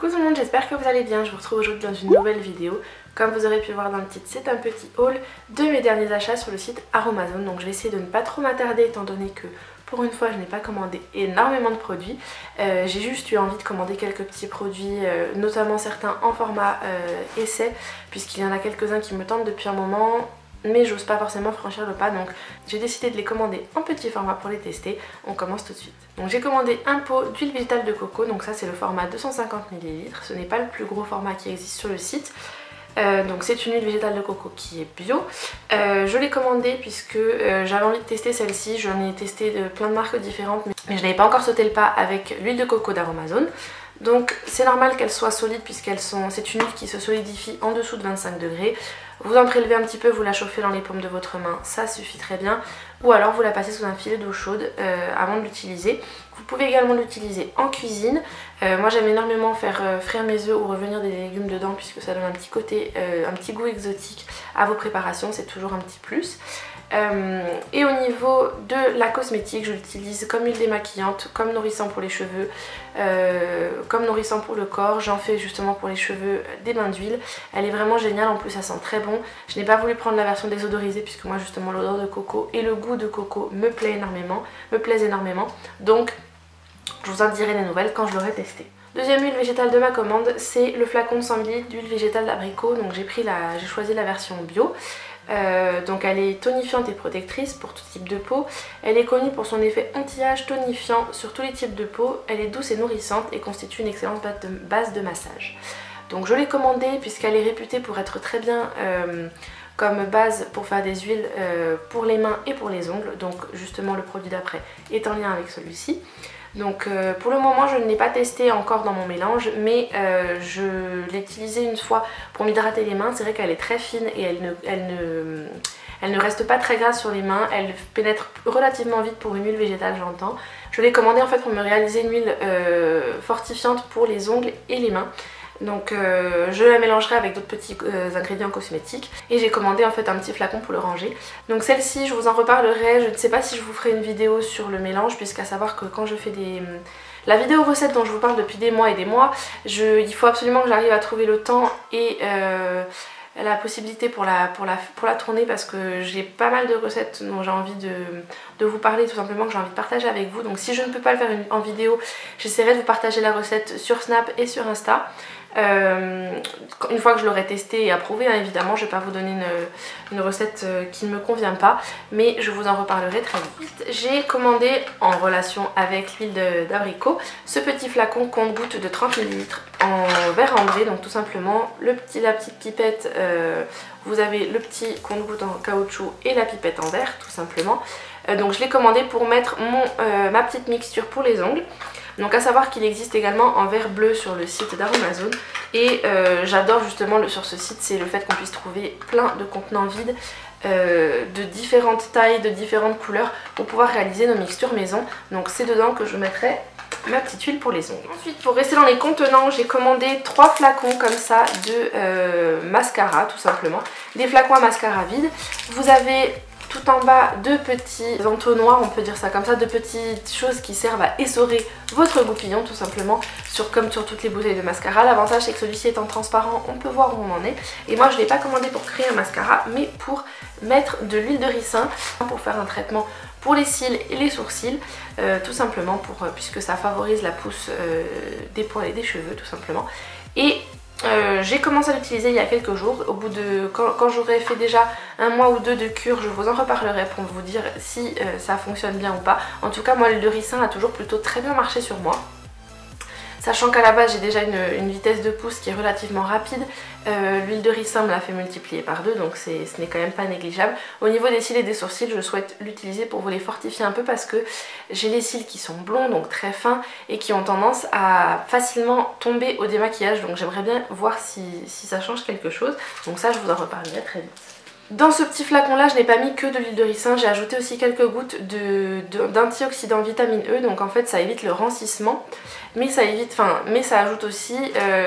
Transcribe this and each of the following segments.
Coucou tout le monde, j'espère que vous allez bien. Je vous retrouve aujourd'hui dans une nouvelle vidéo. Comme vous aurez pu voir dans le titre, c'est un petit haul de mes derniers achats sur le site Aromazone. Donc je vais essayer de ne pas trop m'attarder étant donné que pour une fois je n'ai pas commandé énormément de produits. J'ai juste eu envie de commander quelques petits produits, notamment certains en format essai, puisqu'il y en a quelques-uns qui me tentent depuis un moment. Mais j'ose pas forcément franchir le pas, donc j'ai décidé de les commander en petit format pour les tester. On commence tout de suite. Donc j'ai commandé un pot d'huile végétale de coco, donc ça c'est le format 250 ml, ce n'est pas le plus gros format qui existe sur le site. Donc c'est une huile végétale de coco qui est bio. Je l'ai commandée puisque j'avais envie de tester celle-ci. J'en ai testé de plein de marques différentes, mais je n'avais pas encore sauté le pas avec l'huile de coco d'Aromazone. Donc c'est normal qu'elle soit solide puisqu'elles sont. C'est une huile qui se solidifie en dessous de 25 degrés. Vous en prélevez un petit peu, vous la chauffez dans les paumes de votre main, ça suffit très bien. Ou alors vous la passez sous un filet d'eau chaude avant de l'utiliser. Vous pouvez également l'utiliser en cuisine. Moi j'aime énormément faire frire mes œufs ou revenir des légumes dedans puisque ça donne un petit côté, un petit goût exotique à vos préparations, c'est toujours un petit plus. Et au niveau de la cosmétique, je l'utilise comme huile démaquillante, comme nourrissant pour les cheveux, comme nourrissant pour le corps. J'en fais justement pour les cheveux des bains d'huile. Elle est vraiment géniale, en plus ça sent très bon. Je n'ai pas voulu prendre la version désodorisée puisque moi justement l'odeur de coco et le goût de coco me plaisent énormément. Donc je vous en dirai des nouvelles quand je l'aurai testé. Deuxième huile végétale de ma commande, c'est le flacon de 100 ml d'huile végétale d'abricot. Donc j'ai choisi la version bio. Donc elle est tonifiante et protectrice pour tout type de peau. Elle est connue pour son effet anti-âge tonifiant sur tous les types de peau. Elle est douce et nourrissante et constitue une excellente base de massage. Donc je l'ai commandée puisqu'elle est réputée pour être très bien comme base pour faire des huiles pour les mains et pour les ongles. Donc justement le produit d'après est en lien avec celui-ci. Donc pour le moment je ne l'ai pas testé encore dans mon mélange, mais je l'ai utilisé une fois pour m'hydrater les mains. C'est vrai qu'elle est très fine et elle ne reste pas très grasse sur les mains. Elle pénètre relativement vite pour une huile végétale, j'entends. Je l'ai commandée en fait pour me réaliser une huile fortifiante pour les ongles et les mains. Donc je la mélangerai avec d'autres petits ingrédients cosmétiques et j'ai commandé en fait un petit flacon pour le ranger. Donc celle-ci je vous en reparlerai, je ne sais pas si je vous ferai une vidéo sur le mélange, puisqu'à savoir que quand je fais la vidéo recette dont je vous parle depuis des mois et des mois, il faut absolument que j'arrive à trouver le temps et la possibilité pour la tourner, parce que j'ai pas mal de recettes dont j'ai envie de vous parler, tout simplement, que j'ai envie de partager avec vous. Donc si je ne peux pas le faire en vidéo, j'essaierai de vous partager la recette sur Snap et sur Insta. Une fois que je l'aurai testé et approuvé, hein, évidemment je ne vais pas vous donner une recette qui ne me convient pas, mais je vous en reparlerai très vite. J'ai commandé en relation avec l'huile d'abricot ce petit flacon compte-gouttes de 30 ml en verre ambré. Donc tout simplement la petite pipette, vous avez le petit compte-gouttes en caoutchouc et la pipette en verre tout simplement. Donc je l'ai commandé pour mettre ma petite mixture pour les ongles. Donc à savoir qu'il existe également en verre bleu sur le site d'Aromazone, et j'adore justement sur ce site, c'est le fait qu'on puisse trouver plein de contenants vides de différentes tailles, de différentes couleurs pour pouvoir réaliser nos mixtures maison. Donc c'est dedans que je mettrai ma petite huile pour les ongles. Ensuite, pour rester dans les contenants, j'ai commandé 3 flacons comme ça de mascara tout simplement, des flacons à mascara vide. Vous avez tout en bas deux petits entonnoirs, on peut dire ça comme ça, de petites choses qui servent à essorer votre goupillon tout simplement, comme sur toutes les bouteilles de mascara. L'avantage c'est que celui-ci étant transparent, on peut voir où on en est. Et moi je ne l'ai pas commandé pour créer un mascara, mais pour mettre de l'huile de ricin, pour faire un traitement pour les cils et les sourcils, tout simplement puisque ça favorise la pousse des poils et des cheveux tout simplement. Et j'ai commencé à l'utiliser il y a quelques jours. Au bout de quand j'aurai fait déjà un mois ou deux de cure, je vous en reparlerai pour vous dire si ça fonctionne bien ou pas. En tout cas moi l'huile de ricin a toujours plutôt très bien marché sur moi. Sachant qu'à la base j'ai déjà une vitesse de pousse qui est relativement rapide, l'huile de ricin me l'a fait multiplier par 2, donc ce n'est quand même pas négligeable. Au niveau des cils et des sourcils, je souhaite l'utiliser pour vous les fortifier un peu, parce que j'ai les cils qui sont blonds, donc très fins, et qui ont tendance à facilement tomber au démaquillage, donc j'aimerais bien voir si ça change quelque chose. Donc ça je vous en reparlerai très vite. Dans ce petit flacon là je n'ai pas mis que de l'huile de ricin, j'ai ajouté aussi quelques gouttes d'antioxydant vitamine E, donc en fait ça évite le rancissement, mais ça ajoute aussi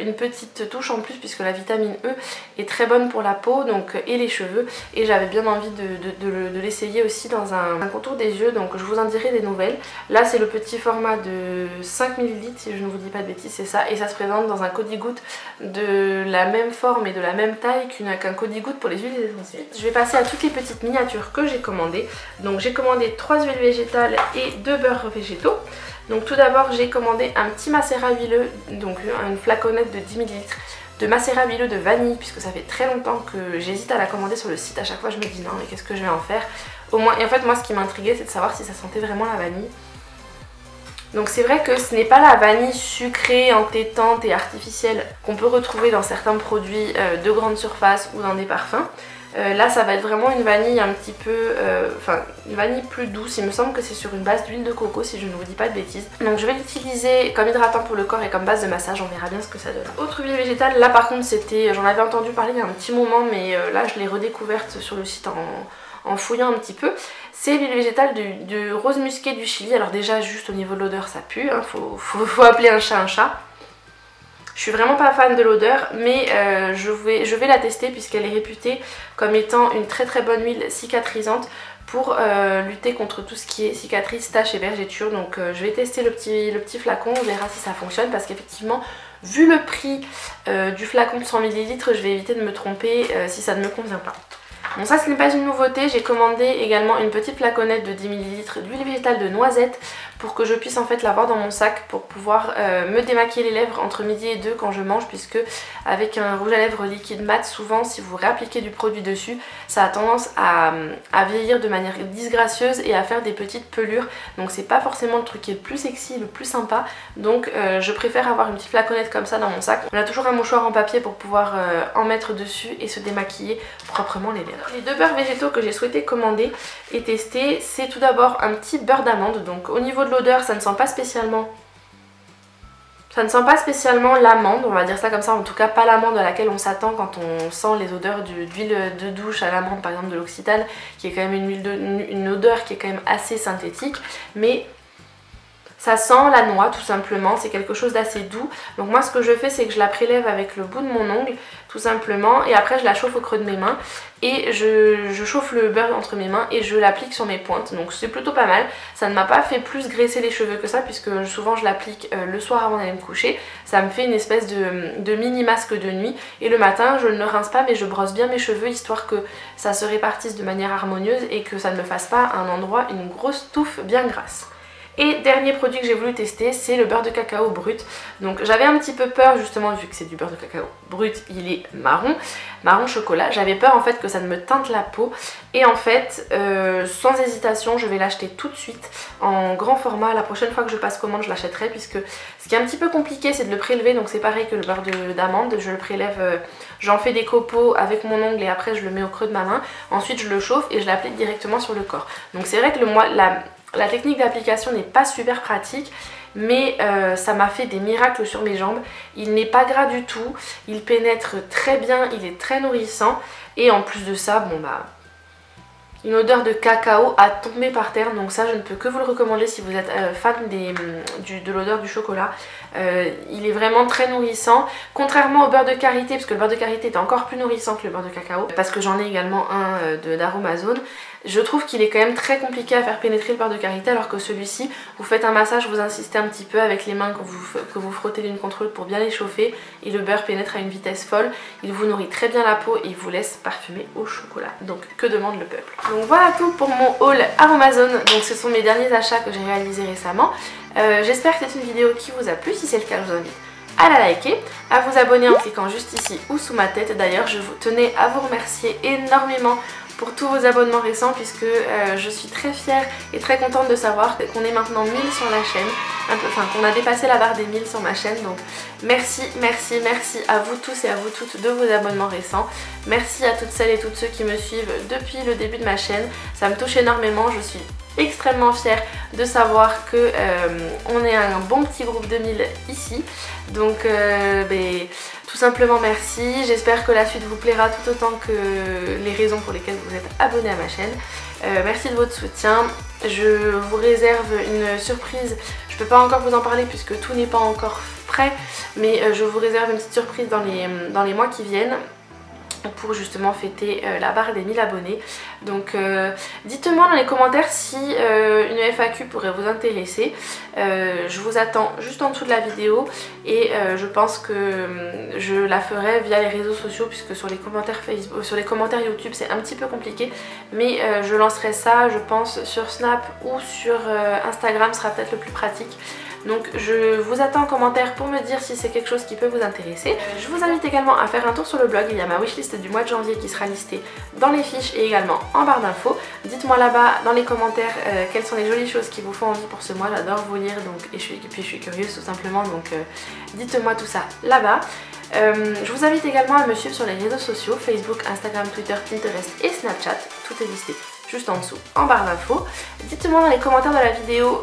une petite touche en plus puisque la vitamine E est très bonne pour la peau donc, et les cheveux, et j'avais bien envie de l'essayer aussi dans un contour des yeux, donc je vous en dirai des nouvelles. Là c'est le petit format de 5 ml si je ne vous dis pas de bêtises, c'est ça, et ça se présente dans un Codigoutte de la même forme et de la même taille qu'un Codigoutte pour les huiles essentielles. Je vais passer à toutes les petites miniatures que j'ai commandées. Donc j'ai commandé 3 huiles végétales et 2 beurres végétaux. Donc tout d'abord j'ai commandé un petit macérat huileux, donc une flaconnette de 10 ml de macérat huileux de vanille, puisque ça fait très longtemps que j'hésite à la commander sur le site. À chaque fois je me dis non mais qu'est-ce que je vais en faire au moins. Et en fait moi ce qui m'intriguait c'est de savoir si ça sentait vraiment la vanille. Donc c'est vrai que ce n'est pas la vanille sucrée, entêtante et artificielle qu'on peut retrouver dans certains produits de grande surface ou dans des parfums. Là ça va être vraiment une vanille un petit peu, une vanille plus douce. Il me semble que c'est sur une base d'huile de coco si je ne vous dis pas de bêtises. Donc je vais l'utiliser comme hydratant pour le corps et comme base de massage, on verra bien ce que ça donne. Autre huile végétale, là par contre j'en avais entendu parler il y a un petit moment, mais là je l'ai redécouverte sur le site en fouillant un petit peu. C'est l'huile végétale de rose musqué du Chili. Alors déjà juste au niveau de l'odeur ça pue, hein, faut appeler un chat un chat. Je suis vraiment pas fan de l'odeur, mais je vais la tester puisqu'elle est réputée comme étant une très très bonne huile cicatrisante pour lutter contre tout ce qui est cicatrices, taches et vergetures. Donc je vais tester le petit flacon, on verra si ça fonctionne, parce qu'effectivement vu le prix du flacon de 100 ml, je vais éviter de me tromper si ça ne me convient pas. Bon, ça ce n'est pas une nouveauté, j'ai commandé également une petite flaconnette de 10 ml d'huile végétale de noisette pour que je puisse en fait l'avoir dans mon sac pour pouvoir me démaquiller les lèvres entre midi et 2 quand je mange, puisque avec un rouge à lèvres liquide mat, souvent si vous réappliquez du produit dessus, ça a tendance à vieillir de manière disgracieuse et à faire des petites pelures, donc c'est pas forcément le truc qui est le plus sexy, le plus sympa, donc je préfère avoir une petite flaconnette comme ça dans mon sac. On a toujours un mouchoir en papier pour pouvoir en mettre dessus et se démaquiller proprement les lèvres. Les 2 beurres végétaux que j'ai souhaité commander et tester, c'est tout d'abord un petit beurre d'amande. Donc au niveau de l'odeur, ça ne sent pas spécialement l'amande, on va dire ça comme ça, en tout cas pas l'amande à laquelle on s'attend quand on sent les odeurs d'huile de douche à l'amande, par exemple de l'Occitane, qui est quand même une odeur qui est quand même assez synthétique, mais ça sent la noix tout simplement, c'est quelque chose d'assez doux. Donc moi ce que je fais c'est que je la prélève avec le bout de mon ongle tout simplement, et après je la chauffe au creux de mes mains et je chauffe le beurre entre mes mains et je l'applique sur mes pointes. Donc c'est plutôt pas mal, ça ne m'a pas fait plus graisser les cheveux que ça puisque souvent je l'applique le soir avant d'aller me coucher. Ça me fait une espèce de mini masque de nuit, et le matin je ne rince pas mais je brosse bien mes cheveux histoire que ça se répartisse de manière harmonieuse et que ça ne me fasse pas à un endroit une grosse touffe bien grasse. Et dernier produit que j'ai voulu tester, c'est le beurre de cacao brut. Donc j'avais un petit peu peur justement, vu que c'est du beurre de cacao brut, il est marron chocolat. J'avais peur en fait que ça ne me teinte la peau, et en fait sans hésitation je vais l'acheter tout de suite en grand format. La prochaine fois que je passe commande je l'achèterai, puisque ce qui est un petit peu compliqué c'est de le prélever. Donc c'est pareil que le beurre d'amande, je le prélève, j'en fais des copeaux avec mon ongle et après je le mets au creux de ma main. Ensuite je le chauffe et je l'applique directement sur le corps. Donc c'est vrai que la technique d'application n'est pas super pratique, mais ça m'a fait des miracles sur mes jambes. Il n'est pas gras du tout, il pénètre très bien, il est très nourrissant, et en plus de ça, bon bah, une odeur de cacao à tomber par terre. Donc ça je ne peux que vous le recommander si vous êtes fan de l'odeur du chocolat. Il est vraiment très nourrissant, contrairement au beurre de karité, parce que le beurre de karité est encore plus nourrissant que le beurre de cacao, parce que j'en ai également un d'Aromazone. Je trouve qu'il est quand même très compliqué à faire pénétrer le beurre de karité, alors que celui-ci, vous faites un massage, vous insistez un petit peu avec les mains que vous frottez l'une contre l'autre pour bien les chauffer, et le beurre pénètre à une vitesse folle. Il vous nourrit très bien la peau et il vous laisse parfumer au chocolat. Donc que demande le peuple? Donc voilà tout pour mon haul Aromazone. Donc ce sont mes derniers achats que j'ai réalisés récemment. J'espère que c'est une vidéo qui vous a plu. Si c'est le cas, je vous invite à la liker, à vous abonner en cliquant juste ici ou sous ma tête. D'ailleurs je tenais à vous remercier énormément pour tous vos abonnements récents, puisque je suis très fière et très contente de savoir qu'on est maintenant 1000 sur la chaîne, qu'on a dépassé la barre des 1000 sur ma chaîne. Donc merci, merci, merci à vous tous et à vous toutes de vos abonnements récents. Merci à toutes celles et tous ceux qui me suivent depuis le début de ma chaîne, ça me touche énormément, je suis extrêmement fière de savoir que on est un bon petit groupe 2000 ici. Donc tout simplement merci, j'espère que la suite vous plaira tout autant que les raisons pour lesquelles vous êtes abonné à ma chaîne. Merci de votre soutien, je vous réserve une surprise, je peux pas encore vous en parler puisque tout n'est pas encore prêt, mais je vous réserve une petite surprise dans les mois qui viennent pour justement fêter la barre des 1000 abonnés. Donc dites-moi dans les commentaires si une FAQ pourrait vous intéresser. Je vous attends juste en dessous de la vidéo et je pense que je la ferai via les réseaux sociaux puisque sur les commentaires Facebook, sur les commentaires YouTube c'est un petit peu compliqué, mais je lancerai ça je pense sur Snap ou sur Instagram, sera peut-être le plus pratique. Donc je vous attends en commentaire pour me dire si c'est quelque chose qui peut vous intéresser. Je vous invite également à faire un tour sur le blog, il y a ma wishlist du mois de janvier qui sera listée dans les fiches et également en barre d'infos. Dites-moi là-bas dans les commentaires quelles sont les jolies choses qui vous font envie pour ce mois, j'adore vous lire donc, et puis je suis curieuse tout simplement, donc dites-moi tout ça là-bas. Je vous invite également à me suivre sur les réseaux sociaux, Facebook, Instagram, Twitter, Pinterest et Snapchat, tout est listé juste en dessous en barre d'infos. Dites-moi dans les commentaires de la vidéo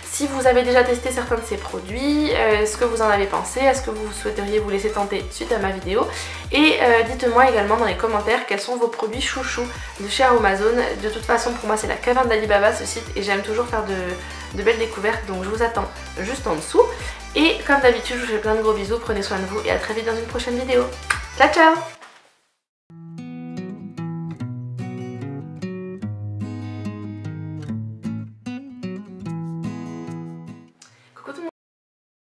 si vous avez déjà testé certains de ces produits, ce que vous en avez pensé, est-ce que vous souhaiteriez vous laisser tenter suite à ma vidéo, et dites-moi également dans les commentaires quels sont vos produits chouchous de chez Aromazone. De toute façon pour moi c'est la caverne d'Alibaba ce site et j'aime toujours faire de belles découvertes, donc je vous attends juste en dessous. Et comme d'habitude je vous fais plein de gros bisous, prenez soin de vous et à très vite dans une prochaine vidéo. Ciao ciao!